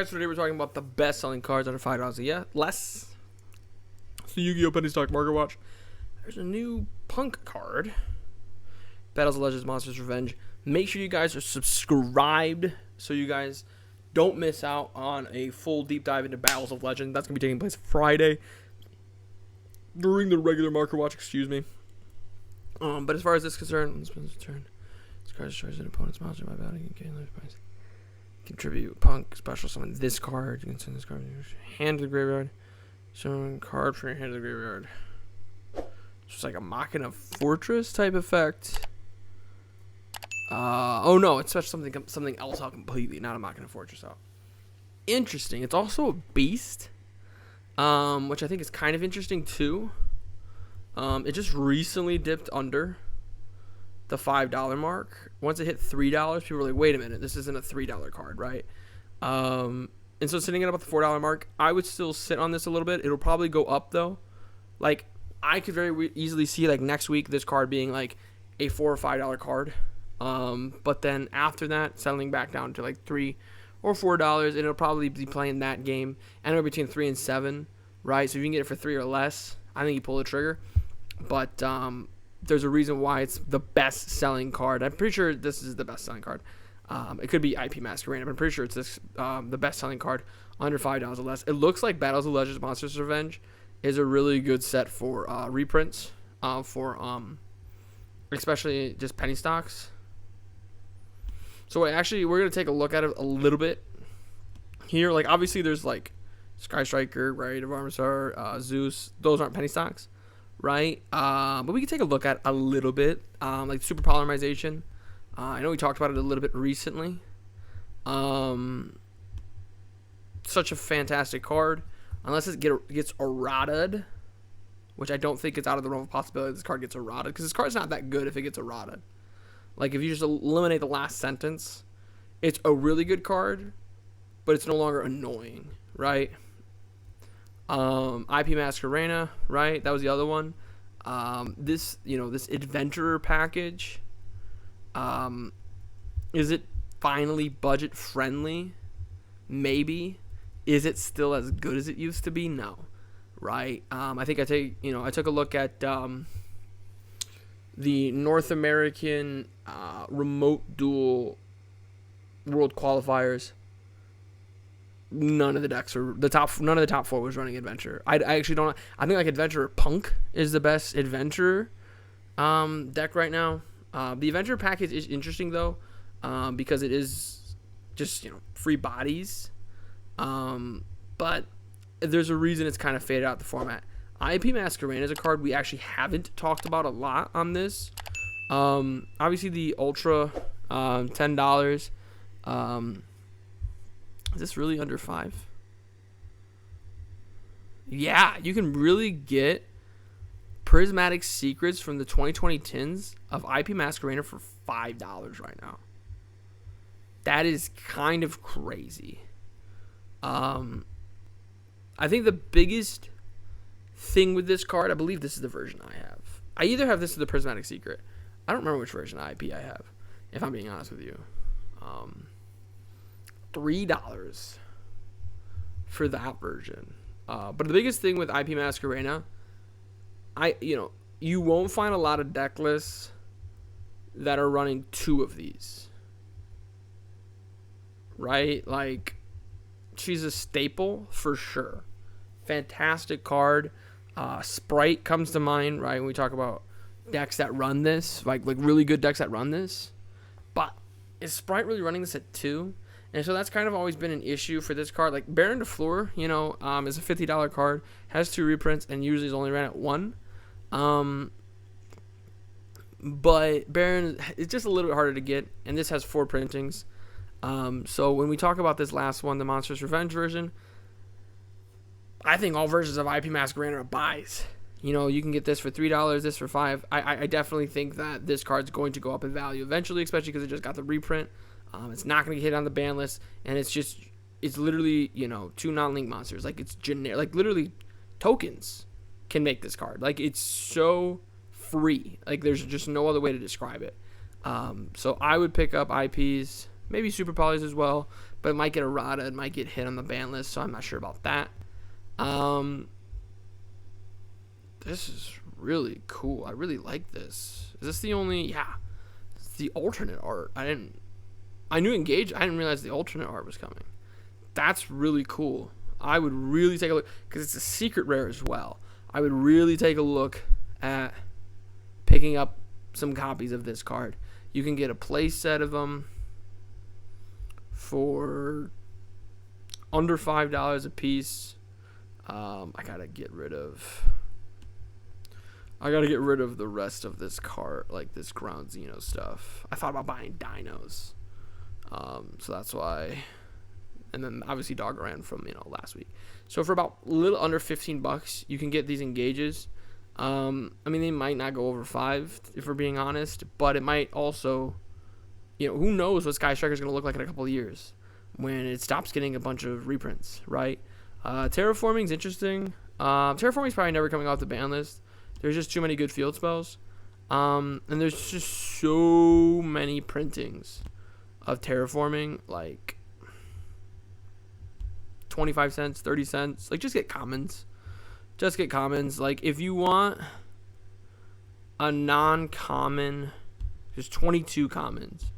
guys, today we're talking about the best selling cards under $5 a year. Less. It's the Yu-Gi-Oh! Penny Stock Market Watch. There's a new Punk card. Battles of Legends, Monsters Revenge. Make sure you guys are subscribed so you guys don't miss out on a full deep dive into Battles of Legends. That's going to be taking place Friday during the regular market watch, excuse me. But as far as this is concerned, this card destroys an opponent's monster by battle. You can gain life points. Contribute Punk special summon this card. You can send this card to your hand to the graveyard. Summon card from your hand to the graveyard. It's just like a Machina Fortress type effect. Oh no, it's something else out completely, not a Machina Fortress out. Interesting. It's also a beast, which I think is kind of interesting too. It just recently dipped under the $5 mark. Once it hit $3, people were like, wait a minute, this isn't a $3 card, right? And so sitting at about the $4 mark, I would still sit on this a little bit. It'll probably go up though. Like, I could very easily see like next week this card being like a $4 or $5 card. But then after that, settling back down to like $3 or $4, and it'll probably be playing that game anywhere between 3 and 7, right? So if you can get it for 3 or less, I think you pull the trigger. But there's a reason why it's the best selling card. I'm pretty sure this is the best selling card. It could be IP Masquerade, but I'm pretty sure it's this the best selling card under $5 or less. It looks like Battles of Legends Monsters Revenge is a really good set for reprints, for especially just penny stocks. So actually, we're gonna take a look at it a little bit here. Like, obviously, there's like Sky Striker, right? Of Armstar, Zeus. Those aren't penny stocks, right? But we can take a look at a little bit, like Super Polymerization. I know we talked about it a little bit recently. Such a fantastic card, unless it gets errataed, which I don't think it's out of the realm of possibility. This card gets errataed because this card's not that good if it gets errataed. Like, if you just eliminate the last sentence, it's a really good card, but it's no longer annoying, right? IP Masquerade, right? That was the other one. This adventurer package, is it finally budget friendly? Maybe. Is it still as good as it used to be? No, right? I think I took a look at the North American remote duel world qualifiers. None of the decks were none of the top 4 was running adventure. I actually don't. I think like Adventurer Punk is the best adventurer deck right now. The adventurer package is interesting though, because it is just free bodies. But there's a reason it's kind of faded out the format. IP Masquerade is a card we actually haven't talked about a lot on this. Obviously the Ultra, $10. Is this really under 5? Yeah, you can really get Prismatic Secrets from the 2020 tins of IP Masquerade for $5 right now. That is kind of crazy. I think the biggest thing with this card, I believe this is the version I have. I either have this or the Prismatic Secret. I don't remember which version of IP I have, if I'm being honest with you. $3 for that version. But the biggest thing with IP Masquerade, you won't find a lot of deck lists that are running 2 of these. Right? Like, she's a staple for sure. Fantastic card. Sprite comes to mind, right? When we talk about decks that run this, like really good decks that run this. But is Sprite really running this at 2? And so that's kind of always been an issue for this card. Like Baron de Fleur, is a $50 card, has 2 reprints, and usually is only ran at 1. But Baron, it's just a little bit harder to get, and this has 4 printings. So when we talk about this last one, the Monsters Revenge version, I think all versions of IP Masquerade are buys. You can get this for $3, this for $5. I definitely think that this card's going to go up in value eventually, especially because it just got the reprint. It's not going to get hit on the ban list, and it's literally, 2 non-link monsters. Like, it's generic. Like, literally, tokens can make this card. Like, it's so free. Like, there's just no other way to describe it. So I would pick up IPs, maybe Super Polys as well, but it might get errata. It might get hit on the ban list, so I'm not sure about that. This is really cool. I really like this. Is this the only? Yeah, it's the alternate art. I knew Engage. I didn't realize the alternate art was coming. That's really cool. I would really take a look because it's a secret rare as well. I would really take a look at picking up some copies of this card. You can get a play set of them for under $5 a piece. I gotta get rid of the rest of this card, like this Ground Xeno stuff. I thought about buying dinos, so that's why. And then obviously Doggeran from last week. So for about a little under $15, you can get these Engages. I mean, they might not go over 5 if we're being honest, but it might also, who knows what Sky Striker is going to look like in a couple of years when it stops getting a bunch of reprints, right? Terraforming's interesting. Terraforming's probably never coming off the ban list. There's just too many good field spells. And there's just so many printings of Terraforming, like 25 cents, 30 cents. Like, just get commons. Like, if you want a non-common, there's 22 commons.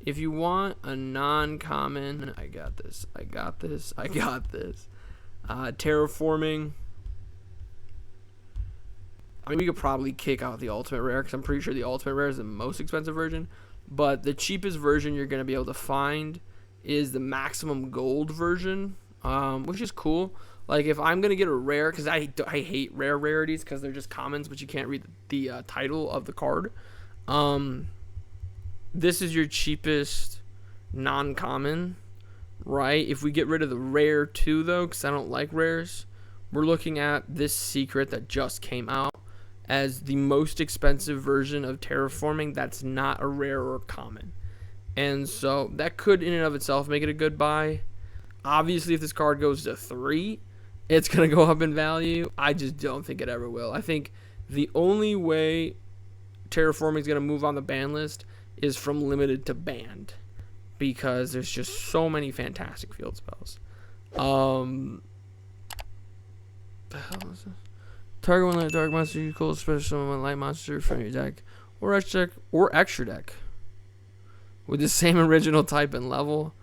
If you want a non-common, I got this. Terraforming. I mean, we could probably kick out the ultimate rare because I'm pretty sure the ultimate rare is the most expensive version. But the cheapest version you're going to be able to find is the maximum gold version, which is cool. Like, if I'm going to get a rare, because I hate rare rarities because they're just commons, but you can't read the title of the card. This is your cheapest non-common, right? If we get rid of the rare too, though, because I don't like rares, we're looking at this secret that just came out as the most expensive version of Terraforming that's not a rare or common. And so that could in and of itself make it a good buy. Obviously, if this card goes to 3, it's going to go up in value. I just don't think it ever will. I think the only way Terraforming is going to move on the ban list is from limited to banned, because there's just so many fantastic field spells. The hell is this? Target one light dark monster, you call special one light monster from your deck or extra deck with the same original type and level.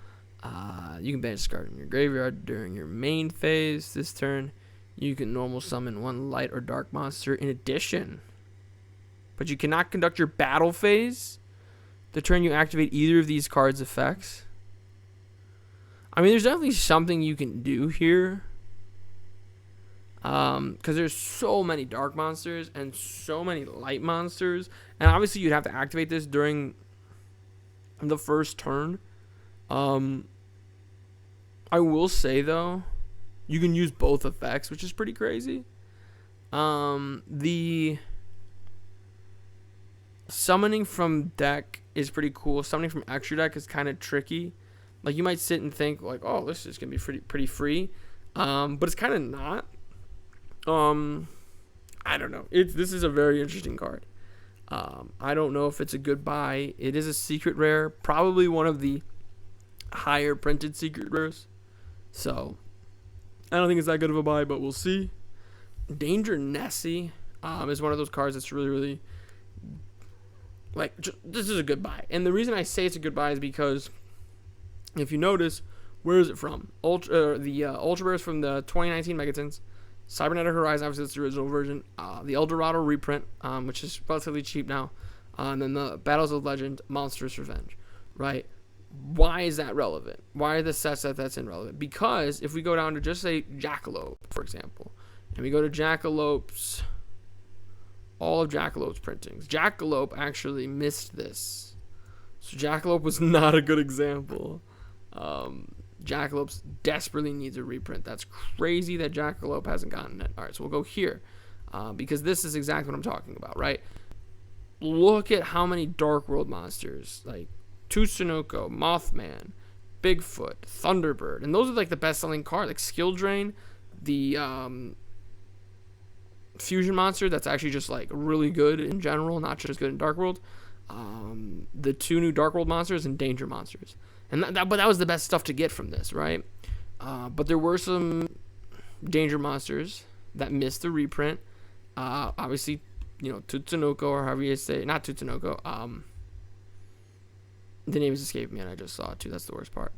You can banish this card in your graveyard during your main phase. This turn, you can normal summon one light or dark monster in addition, but you cannot conduct your battle phase the turn you activate either of these cards' effects. I mean, there's definitely something you can do here, because there's so many dark monsters and so many light monsters, and obviously you'd have to activate this during the first turn. I will say, though, you can use both effects, which is pretty crazy. The summoning from deck is pretty cool. Summoning from extra deck is kind of tricky. Like, you might sit and think, like, oh, this is going to be pretty free. But it's kind of not. I don't know. This is a very interesting card. I don't know if it's a good buy. It is a secret rare. Probably one of the higher printed secret rares. So, I don't think it's that good of a buy, but we'll see. Danger Nessie is one of those cards that's really, really, like, this is a good buy. And the reason I say it's a good buy is because, if you notice, where is it from? The Ultra Rares from the 2019 Megatons. Cybernetic Horizon, obviously that's the original version. The Eldorado reprint, which is relatively cheap now. And then the Battles of Legend, Monstrous Revenge, right? Why is that relevant? Why are the sets that's irrelevant? Because if we go down to just say Jackalope, for example, and we go to Jackalope's, all of Jackalope's printings, Jackalope actually missed this. So Jackalope was not a good example. Jackalope desperately needs a reprint. That's crazy that Jackalope hasn't gotten it. All right, so we'll go here, because this is exactly what I'm talking about, right? Look at how many Dark World monsters, like Tsunoco, Mothman, Bigfoot, Thunderbird, and those are like the best-selling cards. Like Skill Drain, the fusion monster that's actually just like really good in general, not just good in Dark World. The 2 new Dark World monsters and Danger monsters. And but that was the best stuff to get from this, right? But there were some danger monsters that missed the reprint. Obviously, Tutsunoko, or however you say it. Not Tutsunoko. The name is escaping me, and I just saw it too. That's the worst part.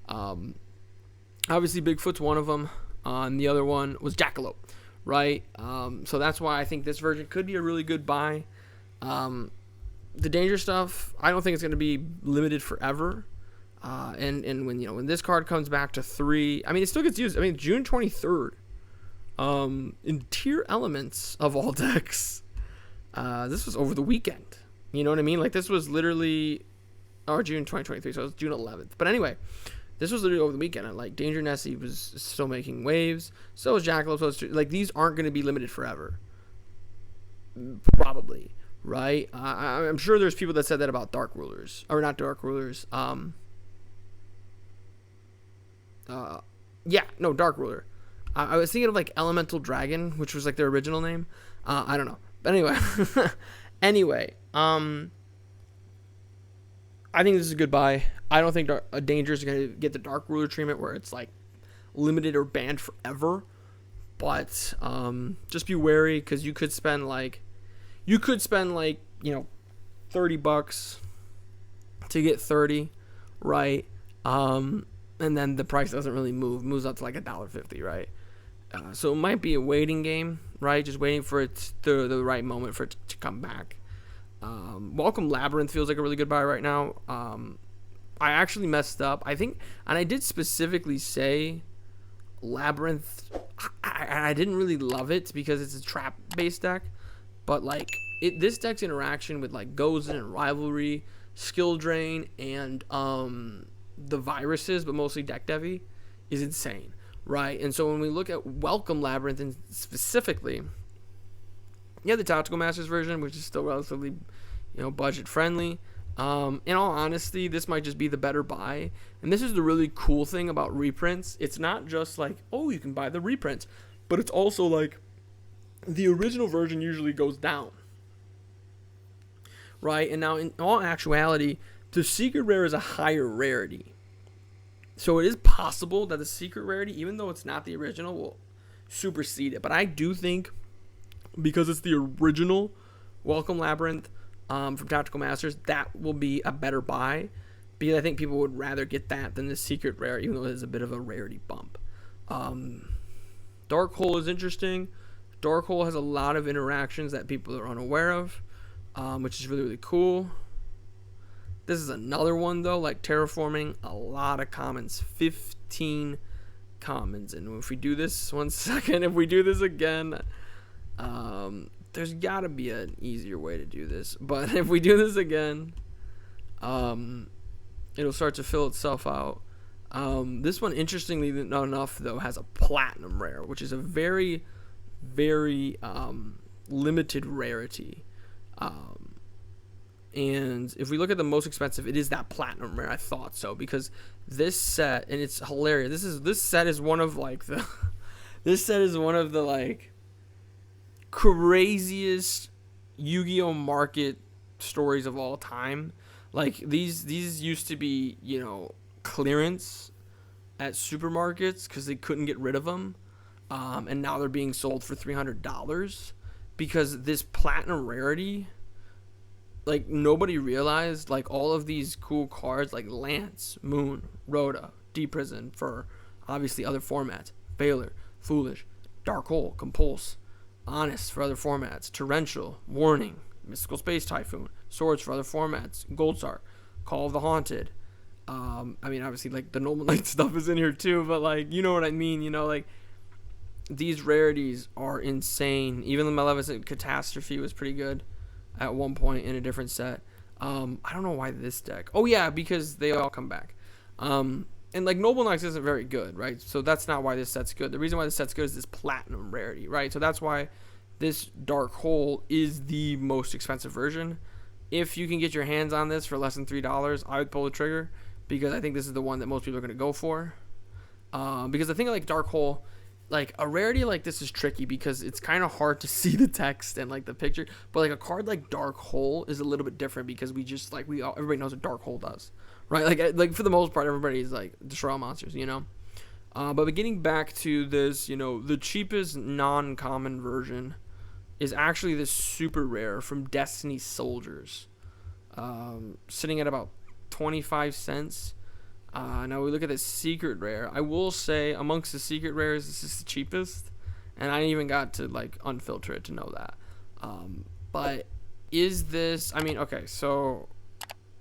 Obviously, Bigfoot's one of them. And the other one was Jackalope, right? So that's why I think this version could be a really good buy. The danger stuff, I don't think it's going to be limited forever. And when this card comes back to 3, I mean, it still gets used. I mean, June 23rd. In tier elements of all decks. This was over the weekend. You know what I mean? Like, this was literally June 2023, so it was June 11th. But anyway, this was literally over the weekend. And, like, Danger Nessie was still making waves. So was Jackalope. So was, like, these aren't going to be limited forever. Probably. Right? I'm sure there's people that said that about Dark Rulers. Or not Dark Rulers. Dark Ruler. I was thinking of, like, Elemental Dragon, which was, like, their original name. I don't know. But anyway. I think this is a good buy. I don't think Danger is going to get the Dark Ruler treatment where it's, like, limited or banned forever. But just be wary, because you could spend, like, $30 to get 30, right? And then the price doesn't really move. It moves up to, like, $1.50, right? So it might be a waiting game, right? Just waiting for it the right moment for it to come back. Welcome Labyrinth feels like a really good buy right now. I actually messed up. I think, and I did specifically say Labyrinth. I didn't really love it because it's a trap-based deck. But, like, this deck's interaction with, like, Gozen and Rivalry, Skill Drain, and the viruses, but mostly deck devy, is insane. Right, and so when we look at Welcome Labyrinth, and specifically, the Tactical Masters version, which is still relatively, budget friendly. In all honesty, this might just be the better buy. And this is the really cool thing about reprints. It's not just like, oh, you can buy the reprints, but it's also like the original version usually goes down. Right, and now in all actuality, the secret rare is a higher rarity. So it is possible that the secret rarity, even though it's not the original, will supersede it. But I do think, because it's the original Welcome Labyrinth from Tactical Masters, that will be a better buy. Because I think people would rather get that than the secret rare, even though it is a bit of a rarity bump. Dark Hole is interesting. Dark Hole has a lot of interactions that people are unaware of, which is really, really cool. This is another one, though, like Terraforming, a lot of commons, 15 commons. And if we do this, if we do this again, there's got to be an easier way to do this. But if we do this again, it'll start to fill itself out. This one, interestingly enough, though, has a platinum rare, which is a very, very limited rarity. And if we look at the most expensive, it is that platinum rare. I thought so, because this set, and it's hilarious. This set is one of like the like craziest Yu-Gi-Oh market stories of all time. Like these used to be, clearance at supermarkets because they couldn't get rid of them, and now they're being sold for $300 because this platinum rarity. Like, nobody realized, like, all of these cool cards, like Lance, Moon, Rhoda, D-Prison, for obviously other formats, Baylor, Foolish, Dark Hole, Compulse, Honest for other formats, Torrential, Warning, Mystical Space Typhoon, Swords for other formats, Goldstar, Call of the Haunted. Obviously, like, the Normal Knight stuff is in here, too, but, like, you know what I mean, like, these rarities are insane. Even the Maleficent Catastrophe was pretty good at one point in a different set. I don't know why this deck. Oh yeah, because they all come back. And like Noble Knights isn't very good, right? So that's not why this set's good. The reason why this set's good is this platinum rarity, right? So that's why this Dark Hole is the most expensive version. If you can get your hands on this for less than $3, I would pull the trigger, because I think this is the one that most people are going to go for. Because the thing like Dark Hole, like a rarity like this is tricky because it's kind of hard to see the text and like the picture. But like a card like Dark Hole is a little bit different because we just like everybody knows what Dark Hole does, right? Like for the most part, everybody's like destroy all monsters, you know. But getting back to this, you know, the cheapest non-common version is actually this super rare from Destiny Soldiers, sitting at about 25 cents. Now we look at the secret rare. I will say amongst the secret rares, this is the cheapest, and I even got to like unfilter it to know that. But is this? I mean, okay, so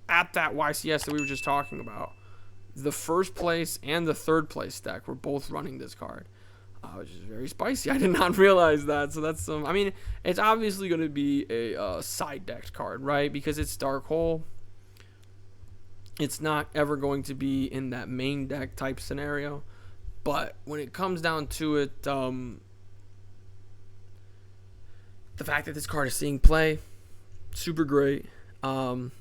at that YCS that we were just talking about, the first place and the third place deck were both running this card, which is very spicy. I did not realize that. So that's I mean, it's obviously going to be a side decked card, right? Because it's Dark Hole. It's not ever going to be in that main deck type scenario. But when it comes down to it, the fact that this card is seeing play, super great. And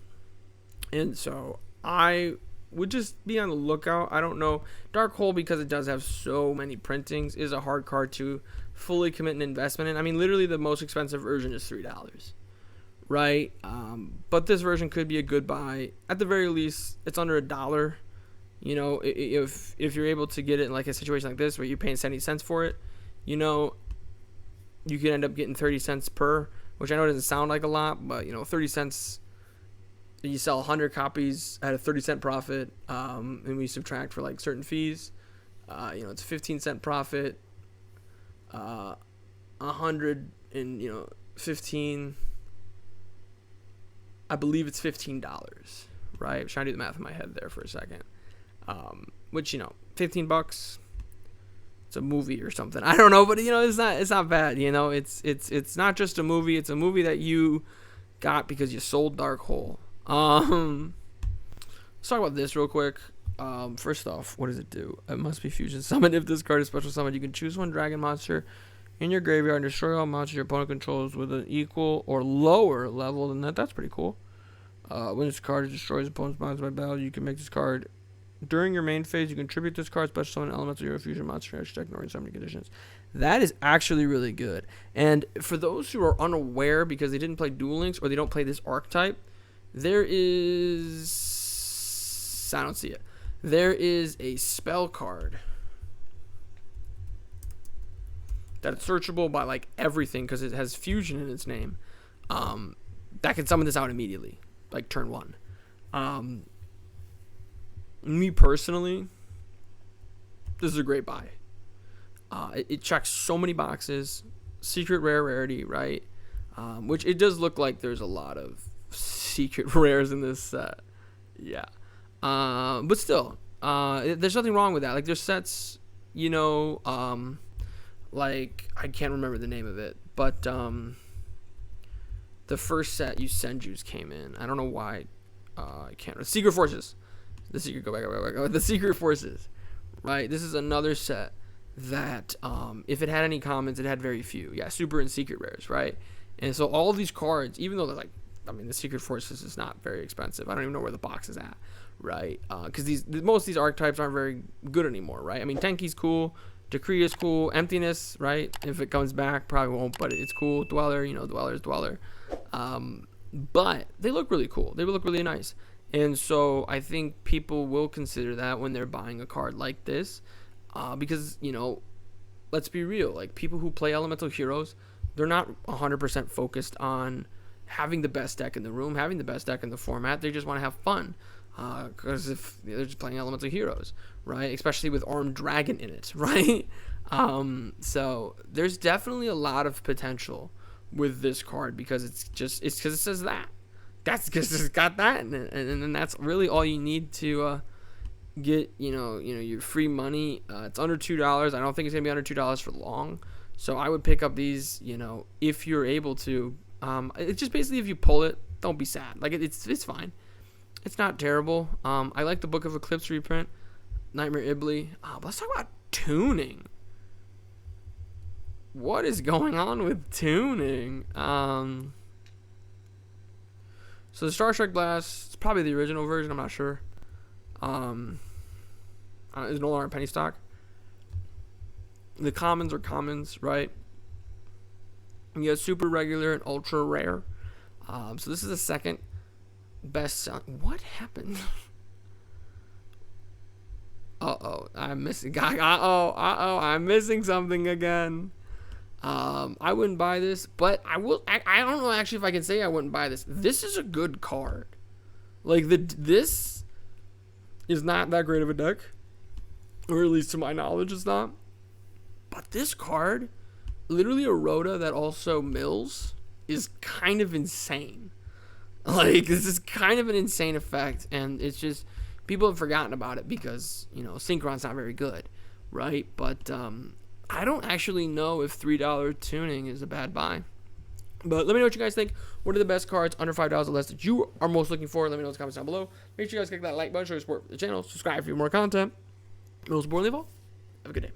so I would just be on the lookout. I don't know. Dark Hole, because it does have so many printings, is a hard card to fully commit an investment in. I mean, literally the most expensive version is $3. Right, but this version could be a good buy. At the very least, it's under $1. You know, if you're able to get it in like a situation like this where you're paying 70 cents for it, you know, you could end up getting 30 cents per, which I know doesn't sound like a lot, but you know, 30 cents. You sell 100 copies at a 30-cent profit, and we subtract for like certain fees. You know, it's a 15-cent profit. 100 and 15. I believe it's $15, right? I'm trying to do the math in my head there for a second. Which, $15, it's a movie or something. I don't know, but it's not bad. It's not just a movie. It's a movie that you got because you sold Dark Hole. Let's talk about this real quick. First off, what does it do? It must be Fusion Summon. If this card is special summon, you can choose one dragon monster in your graveyard and destroy all monsters your opponent controls with an equal or lower level than that. That's pretty cool. When this card destroys opponent's monsters by battle, you can make this card during your main phase. You can tribute this card, special summon elemental your fusion monster, ignoring so many conditions. That is actually really good. And for those who are unaware because they didn't play Duel Links or they don't play this archetype, there is... I don't see it. There is a spell card that's searchable by like everything because it has fusion in its name. That can summon this out immediately, like turn 1. Me personally, this is a great buy. It checks so many boxes. Secret rarity, right? Which it does look like there's a lot of secret rares in this set. Yeah. But still, there's nothing wrong with that. Like there's sets, like I can't remember the name of it, but the first set Senju's came in. I don't know why. I can't. Secret Forces. The Secret. Go back. The Secret Forces. Right. This is another set that if it had any commons, it had very few. Yeah, super and secret rares. Right. And so all of these cards, even though they're like, the Secret Forces is not very expensive. I don't even know where the box is at. Right. Because most of these archetypes aren't very good anymore. Right. I mean, Tenki's cool. Decree is cool. Emptiness, right? If it comes back, probably won't, but it's cool. Dweller, Dweller's Dweller. But they look really cool. They look really nice. And so I think people will consider that when they're buying a card like this. Because, let's be real. Like, people who play Elemental Heroes, they're not 100% focused on having the best deck in the room, having the best deck in the format. They just want to have fun. Because if they're just playing Elemental Heroes, right? Especially with Armed Dragon in it, right? So there's definitely a lot of potential with this card because it's because it says that. That's because it's got that, and that's really all you need to get your free money. It's under $2. I don't think it's gonna be under $2 for long. So I would pick up these, if you're able to. It's just basically if you pull it, don't be sad. Like it's fine. It's not terrible. I like the Book of Eclipse reprint. Nightmare Ibli. But let's talk about tuning. What is going on with tuning? So the Star Strike Blast, it's probably the original version. I'm not sure. It's no longer penny stock. The commons are commons, right? You got super regular and ultra rare. So this is the second best selling. What happened? I'm missing. I'm missing something again. I wouldn't buy this, but I will. I don't know actually if I can say I wouldn't buy this. This is a good card. Like this is not that great of a deck, or at least to my knowledge, it's not. But this card, literally a Rhoda that also mills, is kind of insane. Like, this is kind of an insane effect, and it's just, people have forgotten about it because, Synchron's not very good, right? But I don't actually know if $3 tuning is a bad buy. But let me know what you guys think. What are the best cards under $5 or less that you are most looking for? Let me know in the comments down below. Make sure you guys click that like button, show your support for the channel, subscribe for more content. Most importantly of all, have a good day.